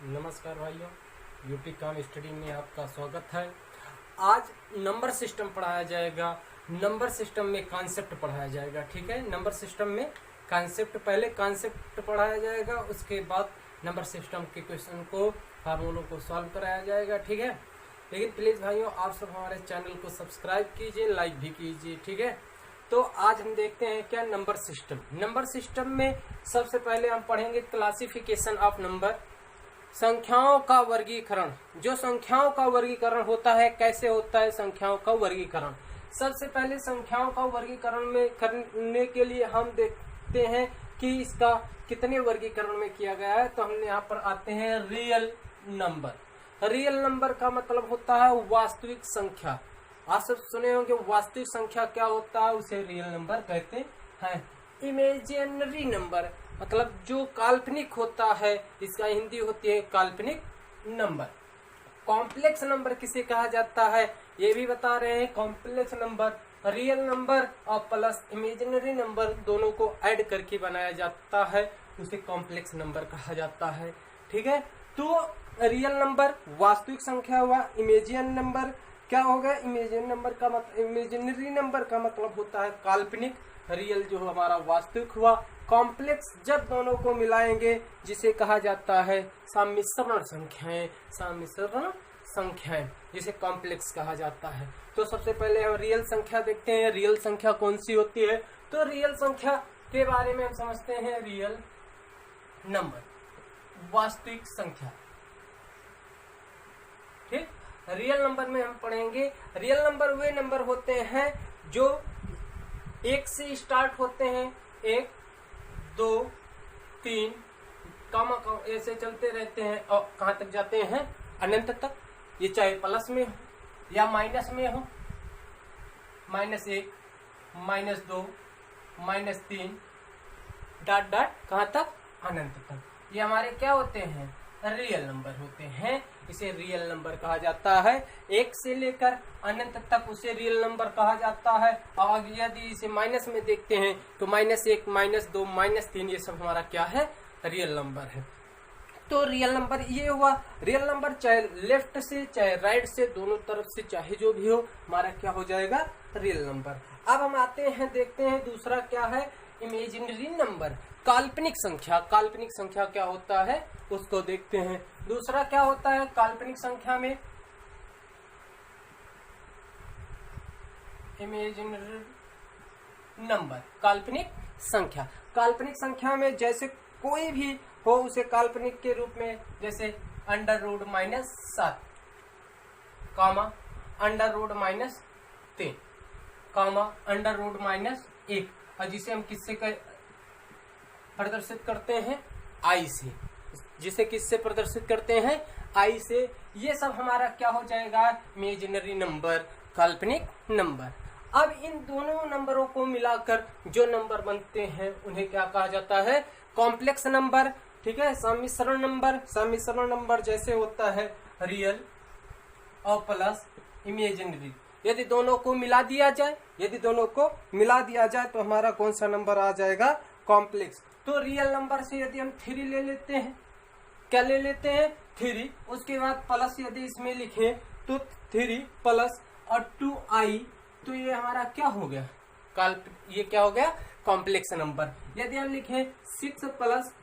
नमस्कार भाइयों, UP com study में आपका स्वागत है। आज नंबर सिस्टम पढ़ाया जाएगा। नंबर सिस्टम में कॉन्सेप्ट पढ़ाया जाएगा। ठीक है, नंबर सिस्टम में कॉन्सेप्ट, पहले कॉन्सेप्ट पढ़ाया जाएगा, उसके बाद नंबर सिस्टम के क्वेश्चन को, फार्मूलों को सॉल्व कराया जाएगा। ठीक है, लेकिन प्लीज़ भाइयों आप सब हमारे चैनल को सब्सक्राइब कीजिए, लाइक भी कीजिए। ठीक है, तो आज हम देखते हैं क्या नंबर सिस्टम। नंबर सिस्टम में सबसे पहले हम पढ़ेंगे क्लासिफिकेशन ऑफ नंबर, संख्याओं का वर्गीकरण। जो संख्याओं का वर्गीकरण होता है, कैसे होता है संख्याओं का वर्गीकरण। सबसे पहले संख्याओं का वर्गीकरण में करने के लिए हम देखते हैं कि इसका कितने वर्गीकरण में किया गया है। तो हमने यहाँ पर आते हैं रियल नंबर। रियल नंबर का मतलब होता है वास्तविक संख्या। आप सब सुने होंगे वास्तविक संख्या क्या होता है, उसे रियल नंबर कहते हैं। इमेजिनरी नंबर मतलब जो काल्पनिक होता है, इसका हिंदी होती है काल्पनिक नंबर। कॉम्प्लेक्स नंबर किसे कहा जाता है ये भी बता रहे हैं। कॉम्प्लेक्स नंबर रियल नंबर और प्लस इमेजिनरी नंबर दोनों को ऐड करके बनाया जाता है, उसे कॉम्प्लेक्स नंबर कहा जाता है। ठीक है, तो रियल नंबर वास्तविक संख्या हुआ। इमेजिन नंबर क्या होगा, इमेजिनरी नंबर का मतलब होता है काल्पनिक। रियल जो हमारा वास्तविक हुआ। कॉम्प्लेक्स जब दोनों को मिलाएंगे जिसे कहा जाता है सम्मिश्रण संख्याएं। सम्मिश्रण संख्याएं जिसे कॉम्प्लेक्स कहा जाता है। तो सबसे पहले हम रियल संख्या देखते हैं। रियल संख्या कौन सी होती है, तो रियल संख्या के बारे में हम समझते हैं। रियल नंबर वास्तविक संख्या। ठीक, रियल नंबर में हम पढ़ेंगे। रियल नंबर वे नंबर होते हैं जो एक से स्टार्ट होते हैं, 1 2 3 कामा ऐसे चलते रहते हैं और कहां तक जाते हैं, अनंत तक। ये चाहे प्लस में हो या माइनस में हो, -1 -2 -3 डॉट डॉट कहां तक, अनंत तक। ये हमारे क्या होते हैं, रियल नंबर होते हैं। इसे रियल नंबर कहा जाता है। 1 से लेकर अनंत तक उसे रियल नंबर कहा जाता है। और यदि इसे माइनस में देखते हैं तो -1 -2 -3 ये सब हमारा क्या है, रियल नंबर है। तो रियल नंबर ये हुआ। रियल नंबर चाहे लेफ्ट से चाहे राइट से, दोनों तरफ से चाहे जो भी हो, हमारा क्या हो जाएगा, रियल नंबर। अब हम आते हैं, देखते हैं दूसरा क्या है, इमेजिनरी नंबर, काल्पनिक संख्या। काल्पनिक संख्या क्या होता है उसको देखते हैं। दूसरा क्या होता है काल्पनिक संख्या में, इमेजिनरी नंबर, काल्पनिक संख्या। काल्पनिक संख्या में जैसे कोई भी हो उसे काल्पनिक के रूप में, जैसे √-7 कामा √-3 कामा √-1, और जिसे हम किससे प्रदर्शित करते हैं, आई से। जिसे किससे प्रदर्शित करते हैं, आई से। ये सब हमारा क्या हो जाएगा, इमेजिनरी नंबर, काल्पनिक नंबर। अब इन दोनों नंबरों को मिलाकर जो नंबर बनते हैं उन्हें क्या कहा जाता है, कॉम्प्लेक्स नंबर। ठीक है, सम्मिश्रण नंबर। सम्मिश्रण नंबर जैसे होता है रियल और प्लस इमेजिनरी। यदि दोनों को मिला दिया जाए, तो हमारा कौन सा नंबर आ जाएगा, कॉम्प्लेक्स। तो रियल नंबर से यदि हम 3 ले लेते हैं, क्या ले लेते हैं, 3। उसके बाद प्लस यदि इसमें लिखें तो 3 प्लस और 2i, तो ये हमारा क्या हो गया, ये क्या हो गया, कॉम्प्लेक्स नंबर। यदि हम लिखें 6 प्लस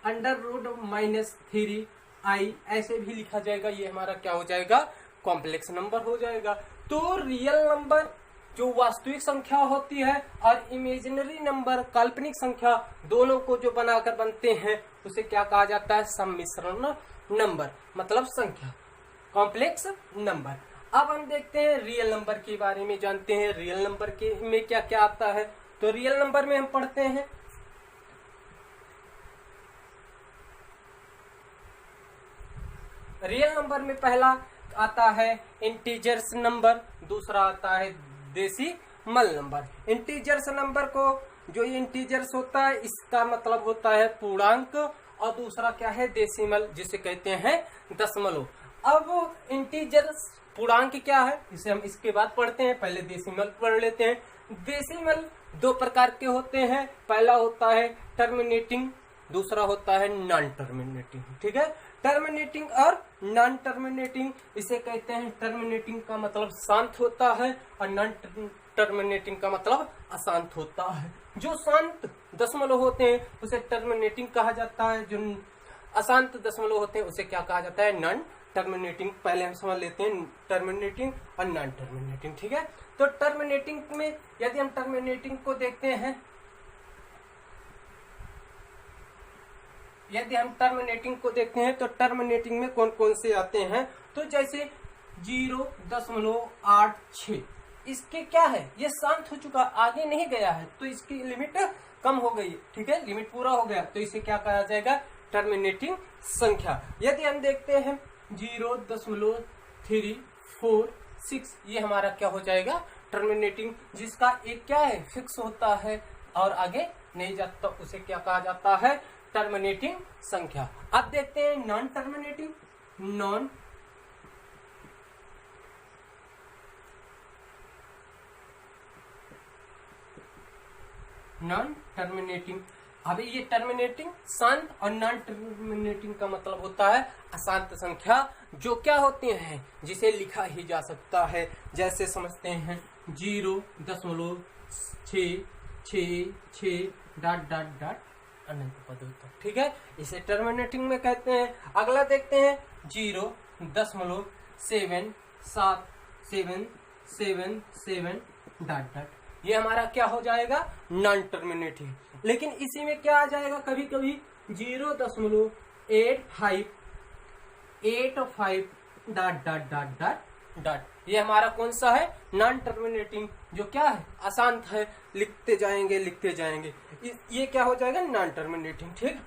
√-3i, ऐसे भी लिखा जाएगा, ये हमारा क्या हो जाएगा, कॉम्प्लेक्स नंबर हो जाएगा। तो रियल नंबर जो वास्तविक संख्या होती है और इमेजिनरी नंबर काल्पनिक संख्या, दोनों को जो बनाकर बनते हैं उसे क्या कहा जाता है, सम्मिश्रण नंबर, मतलब संख्या, कॉम्प्लेक्स नंबर। अब हम देखते हैं रियल नंबर के बारे में, जानते हैं रियल नंबर के में क्या क्या आता है। तो रियल नंबर में हम पढ़ते हैं, रियल नंबर में पहला आता है इंटीजर्स नंबर, दूसरा आता है डेसिमल नंबर। इंटीजर्स नंबर को, जो ये इंटीजर्स होता है इसका मतलब होता है पूर्णांक, और दूसरा क्या है, डेसिमल, जिसे कहते हैं दशमलव। अब इंटीजर्स पूर्णांक क्या है इसे हम इसके बाद पढ़ते हैं, पहले डेसिमल पढ़ लेते हैं। डेसिमल 2 प्रकार के होते हैं, पहला होता है टर्मिनेटिंग, दूसरा होता है नॉन टर्मिनेटिंग। ठीक है, टर्मिनेटिंग और नॉन टर्मिनेटिंग, इसे कहते हैं टर्मिनेटिंग का मतलब शांत होता है और नॉन टर्मिनेटिंग का मतलब अशांत होता है। जो शांत दशमलव होते हैं उसे टर्मिनेटिंग कहा जाता है, जो अशांत दशमलव होते हैं उसे क्या कहा जाता है, नॉन टर्मिनेटिंग। पहले हम समझ लेते हैं टर्मिनेटिंग और नॉन टर्मिनेटिंग, ठीक है। तो टर्मिनेटिंग में यदि हम टर्मिनेटिंग को देखते हैं, यदि हम टर्मिनेटिंग को देखते हैं तो टर्मिनेटिंग में कौन कौन से आते हैं, तो जैसे 0.86 इसके क्या है, ये शांत हो चुका, आगे नहीं गया है तो इसकी लिमिट कम हो गई, ठीक है, लिमिट पूरा हो गया तो इसे क्या कहा जाएगा, टर्मिनेटिंग संख्या। यदि हम देखते हैं 0.346 ये हमारा क्या हो जाएगा, टर्मिनेटिंग, जिसका एक क्या है, फिक्स होता है और आगे नहीं जाता, उसे क्या कहा जाता है, टर्मिनेटिंग संख्या। अब देखते हैं नॉन टर्मिनेटिंग। नॉन टर्मिनेटिंग, अभी ये टर्मिनेटिंग शांत और नॉन टर्मिनेटिंग का मतलब होता है अशांत संख्या, जो क्या होती है, जिसे लिखा ही जा सकता है। जैसे समझते हैं 0.666 ... अनंत पद होता है, ठीक है, इसे टर्मिनेटिंग में कहते हैं। अगला देखते हैं 0.7777 ... ये हमारा क्या हो जाएगा, नॉन टर्मिनेटिंग। लेकिन इसी में क्या आ जाएगा, कभी कभी 0.85 ... ये हमारा कौन सा है, नॉन टर्मिनेटिंग, जो क्या है, अशांत है, लिखते जाएंगे लिखते जाएंगे, ये क्या हो जाएगा, नॉन टर्मिनेटिंग, ठीक।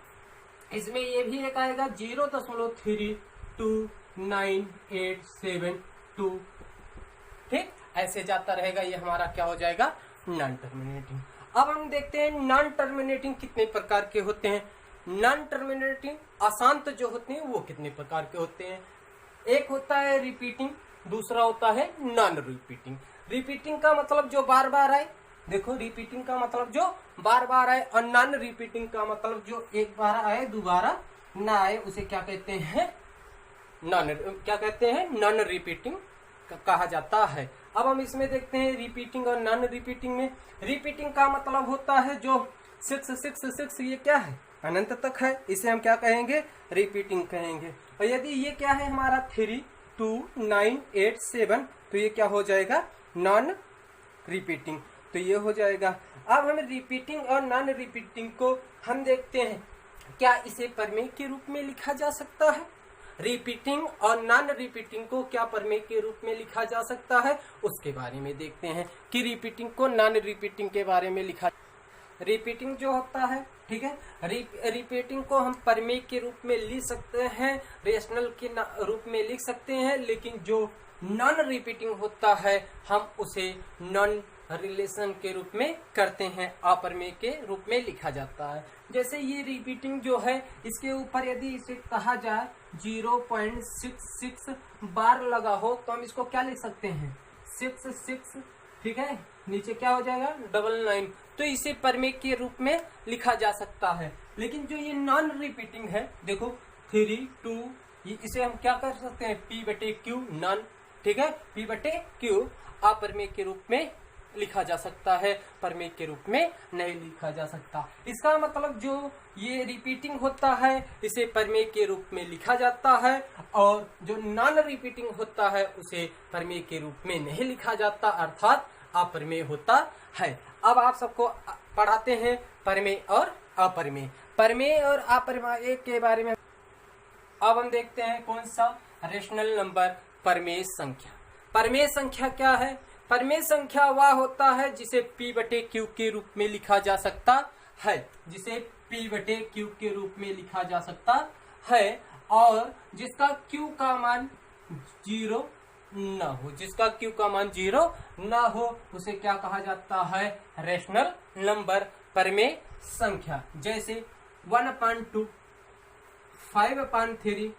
इसमें ये भी एक आएगा 0.329872, ठीक, ऐसे जाता रहेगा, ये हमारा क्या हो जाएगा, नॉन टर्मिनेटिंग। अब हम देखते हैं नॉन टर्मिनेटिंग कितने प्रकार के होते हैं। नॉन टर्मिनेटिंग अशांत जो होते हैं वो कितने प्रकार के होते हैं, एक होता है रिपीटिंग, दूसरा होता है नॉन रिपीटिंग। रिपीटिंग का मतलब जो बार बार आए, देखो रिपीटिंग का मतलब जो बार बार आए, और नॉन रिपीटिंग का मतलब जो एक बार आए दोबारा ना आए, उसे क्या कहते हैं, नॉन रिपीटिंग कहा जाता है। अब हम इसमें देखते हैं रिपीटिंग और नॉन रिपीटिंग में। रिपीटिंग का मतलब होता है जो 666 ये क्या है, अनंत तक है, इसे हम क्या कहेंगे, रिपीटिंग कहेंगे। और यदि ये क्या है हमारा 32987 तो ये क्या हो जाएगा, नॉन रिपीटिंग, तो ये हो जाएगा। अब हम रिपीटिंग और नॉन रिपीटिंग को हम देखते हैं, क्या इसे प्रमेय के रूप में लिखा जा सकता है, रिपीटिंग और नॉन रिपीटिंग को क्या प्रमेय के रूप में लिखा जा सकता है, उसके बारे में देखते हैं कि रिपीटिंग को नॉन रिपीटिंग के बारे में लिखा। रिपीटिंग जो होता है, ठीक है, रिपीटिंग को हम प्रमेय के रूप में लिख सकते हैं, रेशनल के रूप में लिख सकते हैं, लेकिन जो नॉन रिपीटिंग होता है हम उसे नॉन रिलेशन के रूप में करते हैं, अप्रमेय के रूप में लिखा जाता है। जैसे ये रिपीटिंग जो है, इसके ऊपर यदि इसे कहा जाए 0.66 बार लगा हो तो हम इसको क्या लिख सकते हैं, 66, ठीक है, नीचे क्या हो जाएगा 99, तो इसे प्रमेय के रूप में लिखा जा सकता है। लेकिन जो ये नॉन रिपीटिंग है, देखो 3 2, इसे हम क्या कर सकते हैं, P/Q नॉन, ठीक है, P/Q अप्रमेय के रूप में लिखा जा सकता है, प्रमेय के रूप में नहीं लिखा जा सकता। इसका मतलब जो ये रिपीटिंग होता है इसे प्रमेय के रूप में लिखा जाता है, और जो नॉन रिपीटिंग होता है उसे प्रमेय के रूप में नहीं लिखा जाता, अर्थात अप्रमेय होता है। अब आप सबको पढ़ाते हैं प्रमेय और अप्रमेय, प्रमेय और अप्रमेय के बारे में। अब हम देखते हैं कौन सा, रेशनल नंबर, प्रमेय संख्या। प्रमेय संख्या क्या है, प्रमेय संख्या वह होता है जिसे P/Q के रूप में लिखा जा सकता है, जिसे P/Q के रूप में लिखा जा सकता है, और जिसका Q का मान 0 ना हो, जिसका Q का मान 0 ना हो उसे क्या कहा जाता है, रेशनल नंबर, प्रमेय संख्या। जैसे 1/2, 5/3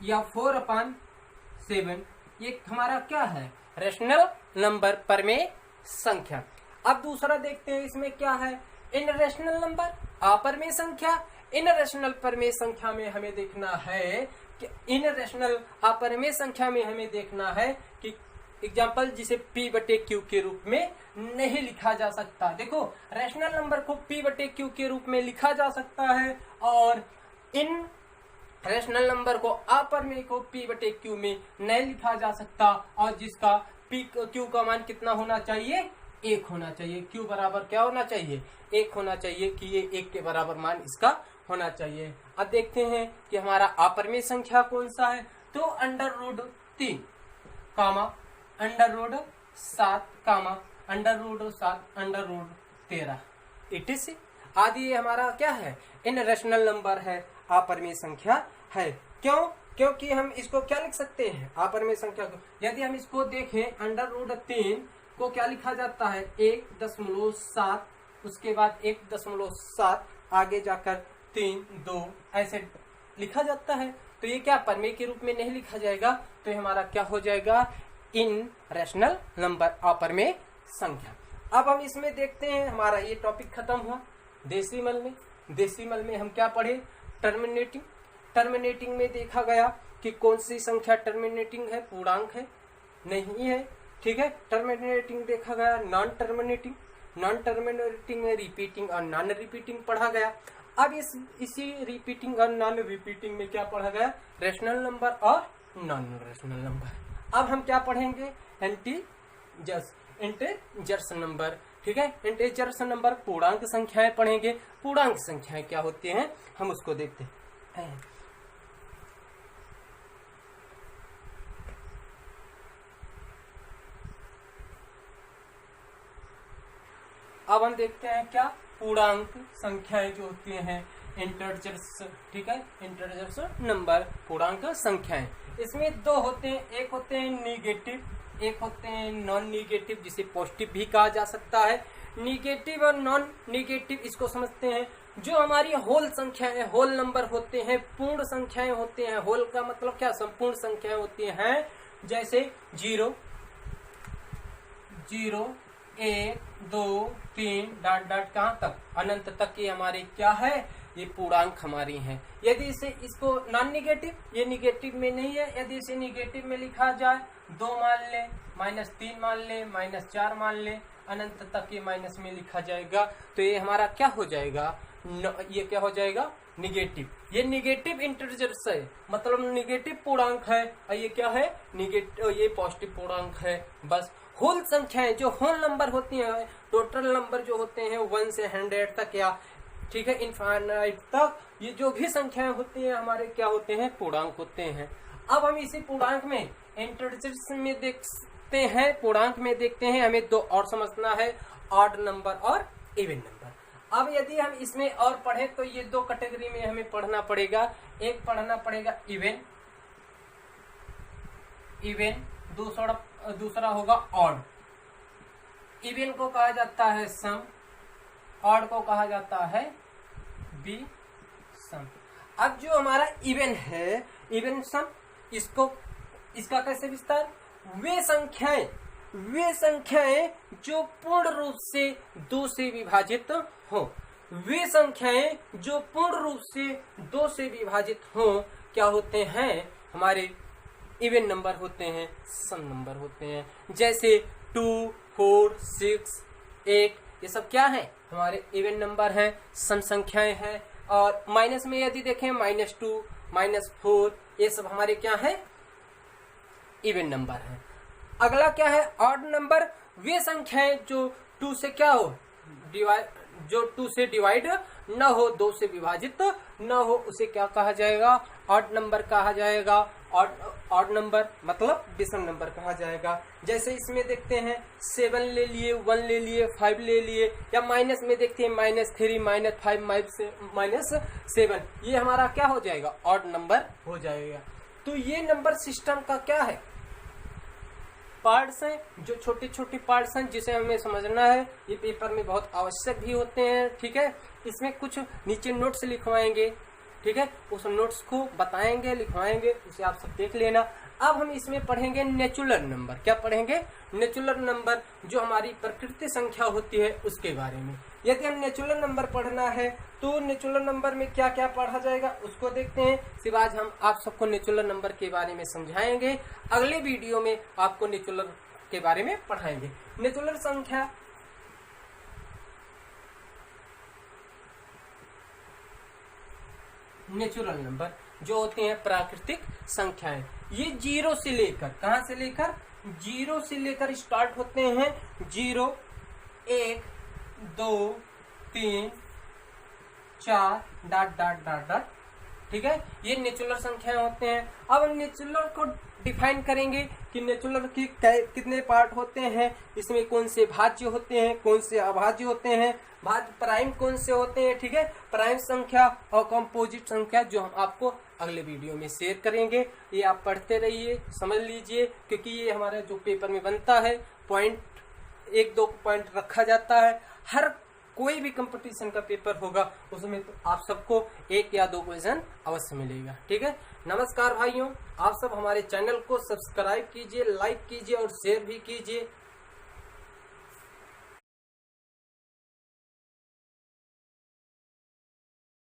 या 4/7, ये हमारा क्या है, रेशनल नंबर, प्रमेय संख्या। अब दूसरा देखते हैं इसमें क्या है, इन रेशनल नंबर, अप्रमेय संख्या, इन रेशनल परमेय संख्या में हमें देखना है कि इन रेशनल अपरमेय संख्या में हमें देखना है कि एग्जाम्पल जिसे p बटे q के रूप में नहीं लिखा जा सकता। देखो रेशनल नंबर को p बटे q के रूप में लिखा जा सकता है और इन रेशनल नंबर को अपरमेय को p बटे q में नहीं लिखा जा सकता और जिसका p q का मान कितना होना चाहिए, 1 होना चाहिए। q बराबर क्या होना चाहिए, 1 होना चाहिए कि ये 1 के बराबर मान इसका होना चाहिए। अब देखते हैं कि हमारा अपरमेय संख्या कौन सा है। तो √3 कामा √7 कामा √7 √13 etc आदि हमारा क्या है, इन रेशनल नंबर है, अपरमेय संख्या है। क्यों? क्योंकि हम इसको क्या लिख सकते हैं, अपरमेय संख्या को यदि हम इसको देखें √3 को क्या लिखा जाता है, 1.7, उसके बाद 1.7 आगे जाकर 3 2 ऐसे लिखा जाता है। तो ये क्या परमेय के रूप में नहीं लिखा जाएगा, तो ये हमारा क्या हो जाएगा, इन रेशनल नंबर अपरमेय संख्या। अब हम इसमें देखते हैं, हमारा ये टॉपिक खत्म हुआ डेसिमल में। डेसिमल में हम क्या पढ़े, टर्मिनेटिंग। टर्मिनेटिंग में देखा गया कि कौन सी संख्या टर्मिनेटिंग है, पूर्णांक है, नहीं है, ठीक है। टर्मिनेटिंग देखा गया, नॉन टर्मिनेटिंग। नॉन टर्मिनेटिंग में रिपीटिंग और नॉन रिपीटिंग पढ़ा गया। अब इसी रिपीटिंग और नॉन रिपीटिंग में क्या पढ़ा गया, रेशनल नंबर और नॉन रेशनल नंबर। अब हम क्या पढ़ेंगे, इंटीजर्स नंबर, ठीक है। इंटीजर्स नंबर पूर्णांक संख्याएं पढ़ेंगे। पूर्णांक संख्याएं क्या होती हैं हम उसको देखते हैं। अब हम देखते हैं क्या, पूर्णांक संख्याएं जो होती हैं इंटीजर्स, ठीक है, इंटीजर्स नंबर पूर्णांक संख्याएं। इसमें दो होते हैं, एक होते हैं निगेटिव, एक होते हैं नॉन निगेटिव, जिसे पॉजिटिव भी कहा जा सकता है। निगेटिव और नॉन निगेटिव इसको समझते हैं, जो हमारी होल संख्याएं, होल नंबर होते हैं, पूर्ण संख्याएं होते हैं। होल का मतलब क्या, संपूर्ण संख्याएं होती हैं, जैसे 0 0 1 2 3 डॉट डॉट कहाँ तक, अनंत तक ये हमारे क्या है, ये पूर्णांक हमारी हैं। यदि इसे इसको नॉन निगेटिव, ये निगेटिव में नहीं है, यदि इसे निगेटिव में लिखा जाए, 2 मान ले, -3 मान ले, -4 मान ले, अनंत तक ये माइनस में लिखा जाएगा, तो ये हमारा क्या हो जाएगा, ये क्या हो जाएगा, निगेटिव। ये निगेटिव इंटीजर्स है, मतलब निगेटिव पूर्णांक है, और ये क्या है, निगेटिव, ये पॉजिटिव पूर्णांक है। बस होल संख्याएं, जो होल नंबर होती हैं, टोटल नंबर जो होते हैं 1 से 100 तक, या ठीक है इनफाइनाइट तक, ये जो भी संख्याएं होती हैं हमारे क्या होते हैं, पूर्णांक होते हैं। अब हम इसी पूर्णांक में इंटीजर्स में देखते हैं, पूर्णांक में देखते हैं, हमें दो और समझना है, ऑड नंबर और इवन नंबर। अब यदि हम इसमें और पढ़े तो ये दो कैटेगरी में हमें पढ़ना पड़ेगा। एक पढ़ना पड़ेगा इवन, दूसरा होगा ऑड। इवन को कहा जाता है सम, ऑड को कहा जाता है बी सम। अब जो हमारा इवन है, इवन सम, इसका कैसे विस्तार, वे संख्याएं जो पूर्ण रूप से 2 से विभाजित हो, वे संख्याएं जो पूर्ण रूप से 2 से विभाजित हो, क्या होते हैं, हमारे इवन नंबर होते हैं, सम नंबर होते हैं। जैसे 2 4 6 8, ये सब क्या है, हमारे इवन नंबर हैं, सम संख्याएं हैं। और माइनस में यदि देखें, -2 -4, ये सब हमारे क्या है, इवन नंबर है। अगला क्या है, ऑड नंबर, वे संख्याएं जो 2 से क्या हो, जो 2 से डिवाइड न हो, 2 से विभाजित न हो, उसे क्या कहा जाएगा, ऑड नंबर कहा जाएगा। ऑड नंबर मतलब विषम नंबर कहा जाएगा। जैसे इसमें देखते हैं 7 ले लिए, 1 ले लिए, 5 ले लिए, या माइनस में देखते हैं -3 -5 -7, ये हमारा क्या हो जाएगा, ऑड नंबर हो जाएगा। तो ये नंबर सिस्टम का क्या है, पार्ट्स हैं, जो छोटे छोटे पार्ट्स हैं, जिसे हमें समझना है। ये पेपर में बहुत आवश्यक भी होते हैं, ठीक है। इसमें कुछ नीचे नोट्स लिखवाएंगे, ठीक है, उस नोट्स को बताएंगे, लिखवाएंगे, उसे आप सब देख लेना। अब हम इसमें पढ़ेंगे नेचुरल नंबर। क्या पढ़ेंगे? नेचुरल नंबर, जो हमारी प्रकृति संख्या होती है उसके बारे में। यदि हम नेचुरल नंबर पढ़ना है तो नेचुरल नंबर में क्या क्या पढ़ा जाएगा उसको देखते हैं। सिर्फ आज हम आप सबको नेचुरल नंबर के बारे में समझाएंगे, अगले वीडियो में आपको नेचुरल के बारे में पढ़ाएंगे। नेचुरल संख्या नेचुरल नंबर जो होते हैं प्राकृतिक संख्याएं, ये जीरो से लेकर, कहां से लेकर? जीरो से लेकर स्टार्ट होते हैं। 0, 1, 2, 3, 4 डॉट डॉट डॉट डॉट। ठीक है, ये नेचुरल संख्याएं होते हैं। अब हम नेचुरल को डिफाइन करेंगे कि नेचुरल की कितने पार्ट होते हैं, इसमें कौन से भाज्य होते हैं, कौन से अभाज्य होते हैं, भाज्य प्राइम कौन से होते हैं। ठीक है, प्राइम संख्या और कंपोजिट संख्या जो हम आपको अगले वीडियो में शेयर करेंगे। ये आप पढ़ते रहिए, समझ लीजिए, क्योंकि ये हमारे जो पेपर में बनता है पॉइंट, 1-2 पॉइंट रखा जाता है। हर कोई भी कंपटीशन का पेपर होगा उसमें तो आप सबको 1 या 2 क्वेश्चन अवश्य मिलेगा। ठीक है, नमस्कार भाइयों, आप सब हमारे चैनल को सब्सक्राइब कीजिए, लाइक कीजिए और शेयर भी कीजिए।